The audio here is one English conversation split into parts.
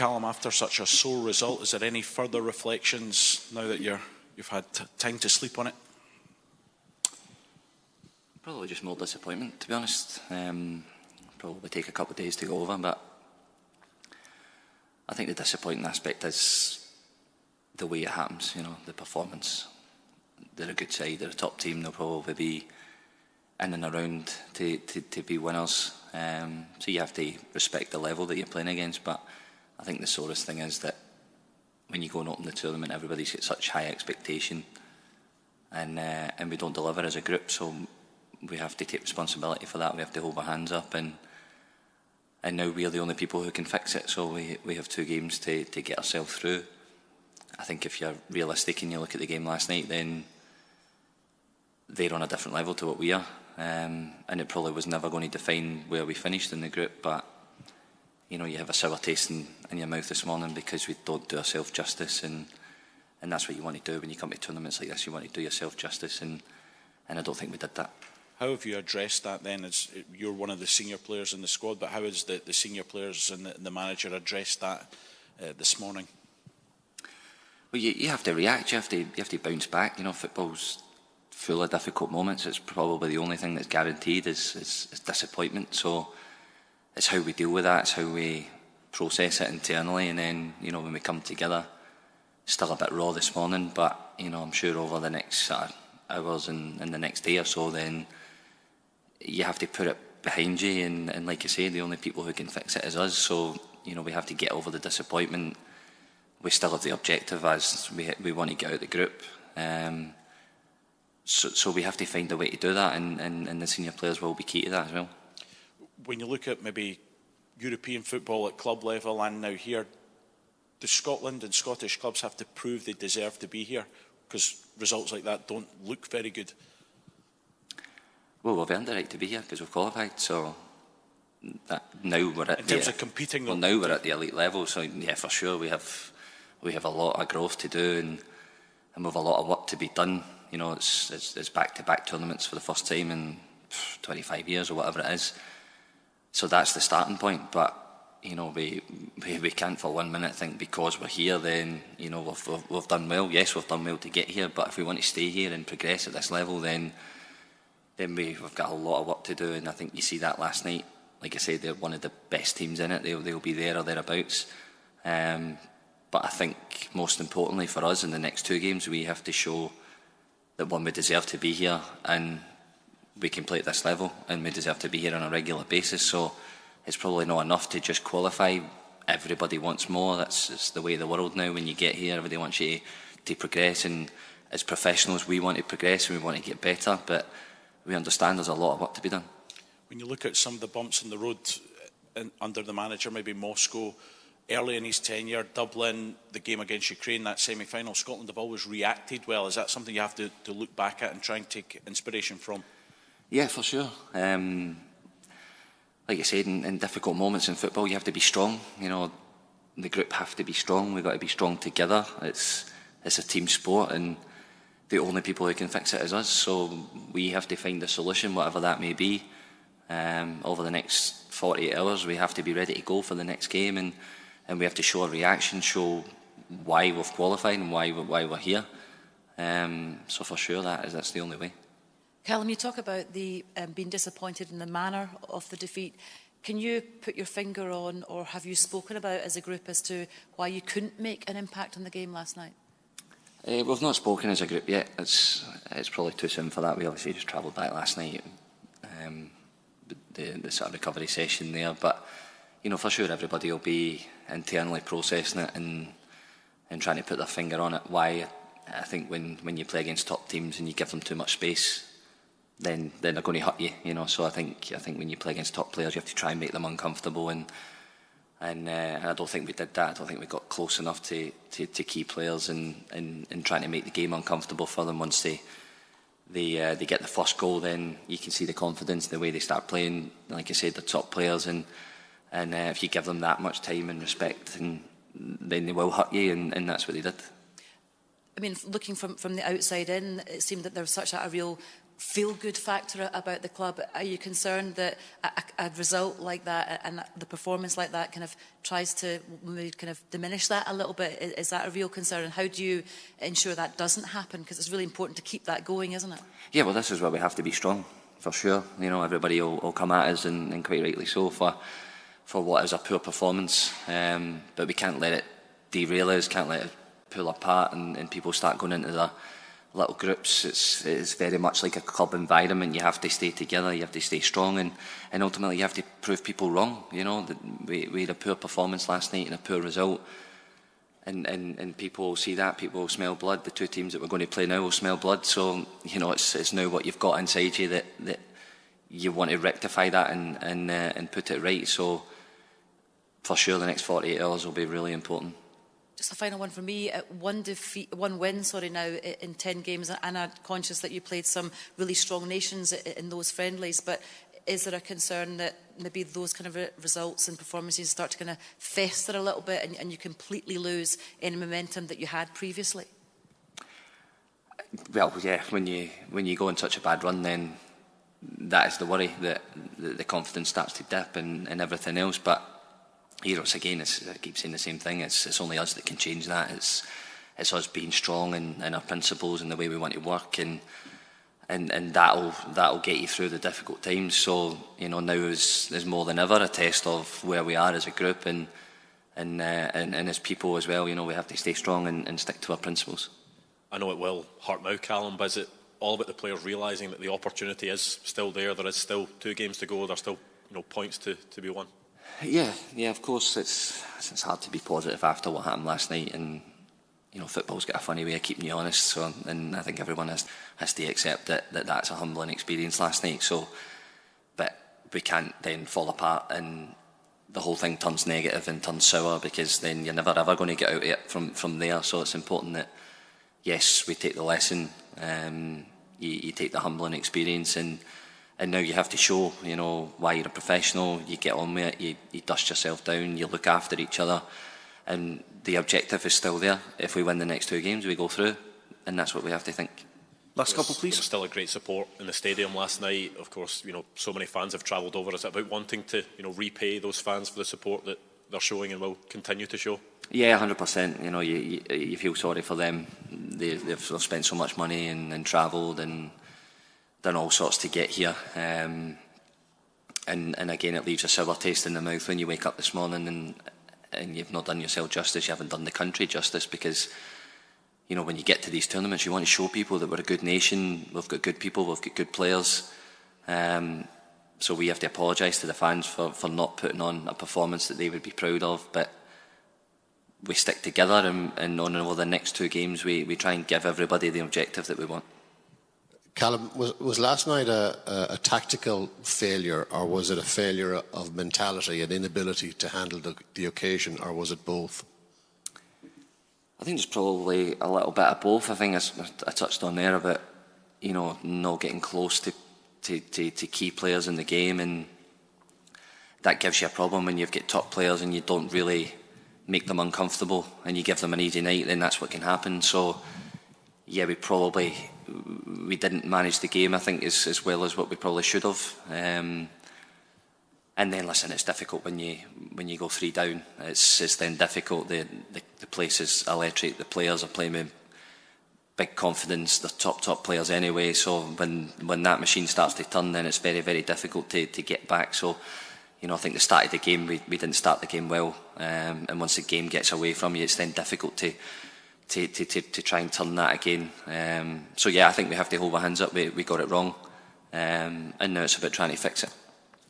Callum, after such a sore result, is there any further reflections now that you've had time to sleep on it? Probably just more disappointment, to be honest. Probably take a couple of days to go over, but I think the disappointing aspect is the way it happens, you know, the performance. They're a good side, they're a top team, they'll probably be in and around to be winners. So you have to respect the level that you're playing against, but I think the sorest thing is that when you go and open the tournament, everybody's got such high expectation, and we don't deliver as a group, so we have to take responsibility for that. We have to hold our hands up, and now we're the only people who can fix it, so we have 2 games to get ourselves through. I think if you're realistic and you look at the game last night, then they're on a different level to what we are, and it probably was never going to define where we finished in the group, but you know, you have a sour taste in your mouth this morning because we don't do ourselves justice, and that's what you want to do when you come to tournaments like this. You want to do yourself justice, and I don't think we did that. How have you addressed that then? As you're one of the senior players in the squad, but how has the senior players and the manager addressed that this morning? Well, you have to react. You have to bounce back. You know, football's full of difficult moments. It's probably the only thing that's guaranteed is disappointment. So it's how we deal with that. It's how we process it internally, and then, you know, when we come together, still a bit raw this morning, but you know, I'm sure over the next hours and the next day or so, then you have to put it behind you, and like you say, the only people who can fix it is us. So you know, we have to get over the disappointment. We still have the objective as we want to get out of the group, so we have to find a way to do that, and the senior players will be key to that as well. When you look at maybe European football at club level and now here, do Scotland and Scottish clubs have to prove they deserve to be here? Because results like that don't look very good. Well, we've earned the right to be here because we've qualified, so now we're at in terms of competing. Well, now we're at the elite level, so yeah, for sure we have a lot of growth to do, and we have a lot of work to be done. You know, it's back-to-back tournaments for the first time in 25 years or whatever it is. So that's the starting point. But you know, we can't for 1 minute think because we're here, then you know we've done well. Yes, we've done well to get here, but if we want to stay here and progress at this level, then we've got a lot of work to do. And I think you see that last night. Like I said, they're one of the best teams in it. They'll be there or thereabouts. But I think most importantly for us in the next 2 games, we have to show that one, we deserve to be here, and we can play at this level, and we deserve to be here on a regular basis. So it's probably not enough to just qualify. Everybody wants more. It's the way of the world now. When you get here, everybody wants you to progress, and as professionals we want to progress and we want to get better, but we understand there's a lot of work to be done. When you look at some of the bumps in the road under the manager, maybe Moscow, early in his tenure, Dublin, the game against Ukraine, that semi-final, Scotland have always reacted well. Is that something you have to look back at and try and take inspiration from? Yeah, for sure. Like I said, in difficult moments in football, you have to be strong. You know, the group have to be strong. We've got to be strong together. It's a team sport, and the only people who can fix it is us. So we have to find a solution, whatever that may be. Over the next 48 hours, we have to be ready to go for the next game, and we have to show a reaction, show why we've qualified and why we're here. So for sure, that's the only way. Callum, you talk about being disappointed in the manner of the defeat. Can you put your finger on, or have you spoken about as a group as to why you couldn't make an impact on the game last night? We've not spoken as a group yet. It's probably too soon for that. We obviously just travelled back last night, the sort of recovery session there. But you know, for sure, everybody will be internally processing it and trying to put their finger on it. Why? I think when you play against top teams and you give them too much space, then they're going to hurt you. You know, so I think when you play against top players, you have to try and make them uncomfortable, and I don't think we did that. I don't think we got close enough to key players and trying to make the game uncomfortable for them. Once they get the first goal, then you can see the confidence, the way they start playing. Like I said, the top players, and if you give them that much time and respect, then they will hurt you, and that's what they did. I mean, looking from the outside in, it seemed that there was such a real feel-good factor about the club? Are you concerned that a result like that and the performance like that kind of tries to maybe kind of diminish that a little bit? Is that a real concern? And how do you ensure that doesn't happen? Because it's really important to keep that going, isn't it? Yeah, well, this is where we have to be strong, for sure. You know, everybody will come at us, and quite rightly so, for what is a poor performance. But we can't let it derail us, can't let it pull apart, and people start going into their little groups. It's very much like a club environment. You have to stay together, you have to stay strong, and ultimately you have to prove people wrong. You know, that we had a poor performance last night and a poor result, and people will see that, people will smell blood. The two teams that we're going to play now will smell blood. So, you know, it's now what you've got inside you that you want to rectify that and put it right. So for sure the next 48 hours will be really important. Just a final one for me. One win now in 10 games, and I'm conscious that you played some really strong nations in those friendlies. But is there a concern that maybe those kind of results and performances start to kind of fester a little bit, and you completely lose any momentum that you had previously? Well, yeah. When you go on such a bad run, then that is the worry, that the confidence starts to dip and everything else. But you know, I keep saying the same thing. It's only us that can change that. It's us being strong in our principles and the way we want to work, and that'll get you through the difficult times. So, you know, now is more than ever a test of where we are as a group and as people as well. You know, we have to stay strong and stick to our principles. I know it will hurt now, Callum, but is it all about the players realising that the opportunity is still there? There is still 2 games to go. There's still, you know, points to be won. Yeah, of course. It's hard to be positive after what happened last night, and you know, football's got a funny way of keeping you honest. So, and I think everyone has to accept that that's a humbling experience last night. So, but we can't then fall apart and the whole thing turns negative and turns sour, because then you're never ever going to get out of it from there. So it's important that yes, we take the lesson, you take the humbling experience, and now you have to show, you know, why you're a professional. You get on with it, you dust yourself down, you look after each other, and the objective is still there. If we win the next 2 games, we go through, and that's what we have to think. Last couple, please. There was still a great support in the stadium last night. Of course, you know, so many fans have travelled over. Is it about wanting to, you know, repay those fans for the support that they're showing and will continue to show? Yeah, 100%. You know, you feel sorry for them. They've spent so much money and travelled and done all sorts to get here, and again, it leaves a sour taste in the mouth when you wake up this morning and you've not done yourself justice. You haven't done the country justice, because you know, when you get to these tournaments, you want to show people that we're a good nation. We've got good people, we've got good players, so we have to apologise to the fans for not putting on a performance that they would be proud of. But we stick together, and on over the next 2 games we try and give everybody the objective that we want. Callum, was last night a tactical failure, or was it a failure of mentality and inability to handle the occasion, or was it both? I think there's probably a little bit of both. I think I touched on there about, you know, not getting close to key players in the game, and that gives you a problem when you've got top players and you don't really make them uncomfortable and you give them an easy night. Then that's what can happen. So yeah, we didn't manage the game, I think, as well as what we probably should have. And then listen, it's difficult when you go 3 down. It's then difficult. The place is electric. The players are playing with big confidence. They're top players anyway. So when that machine starts to turn, then it's very, very difficult to get back. So, you know, I think the start of the game, we didn't start the game well. And once the game gets away from you, it's then difficult to try and turn that again. So yeah, I think we have to hold our hands up. We got it wrong, and now it's about trying to fix it.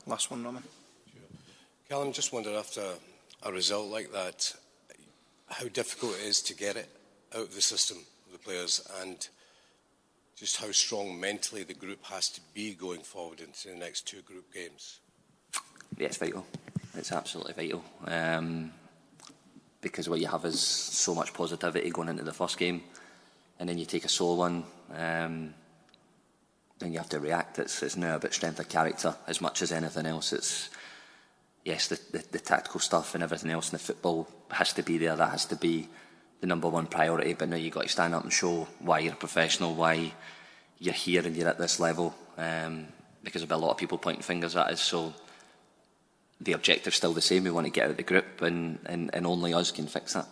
Last one, Roman. Callum, just wondered, after a result like that, how difficult it is to get it out of the system of the players, and just how strong mentally the group has to be going forward into the next 2 group games. Yeah, it's vital. It's absolutely vital. Because what you have is so much positivity going into the first game, and then you take a sore one, then you have to react. It's now about strength of character as much as anything else. It's, yes, the tactical stuff and everything else in the football has to be there. That has to be the #1 priority. But now you've got to stand up and show why you're a professional, why you're here and you're at this level, because there'll be a lot of people pointing fingers at us. So the objective's still the same. We want to get out of the group, and only us can fix that.